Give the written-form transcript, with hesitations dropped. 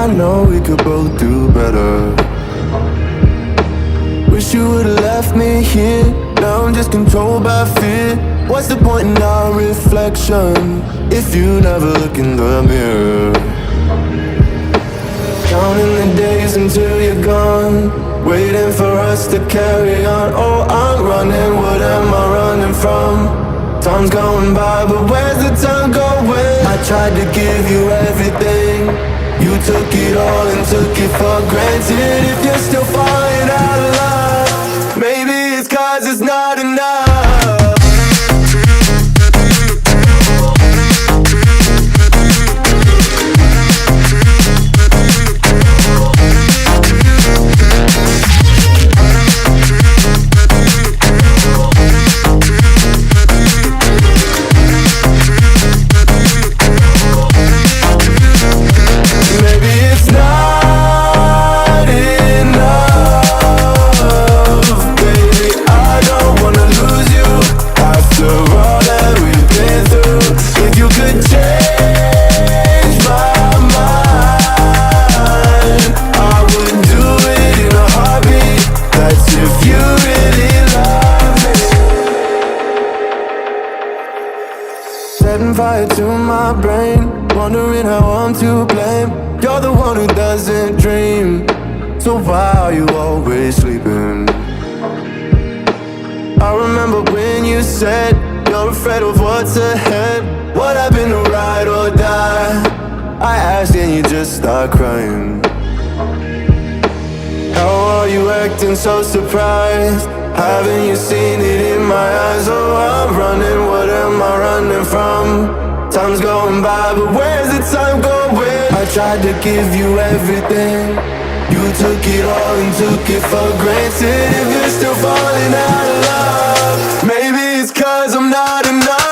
I know we could both do better. Wish you would've left me here. Now I'm just controlled by fear. What's the point in our reflection if you never look in the mirror? Counting the days until you're gone, waiting for us to carry on. Oh, I'm running, what am I running from? Time's going by, but where's the time going? I tried to give you everything, you took it all and took it for granted. If you're still falling out of love, maybe it's 'cause it's not enough. Setting fire to my brain, wondering how I'm to blame. You're the one who doesn't dream, so why are you always sleeping? I remember when you said you're afraid of what's ahead. What happened to ride or die? I asked and you just start crying. How are you acting so surprised? Haven't you seen it in my eyes? Oh, I'm running, what am I running from? Time's going by, but where's the time going? I tried to give you everything, you took it all and took it for granted. If you're still falling out of love, maybe it's 'cause I'm not enough.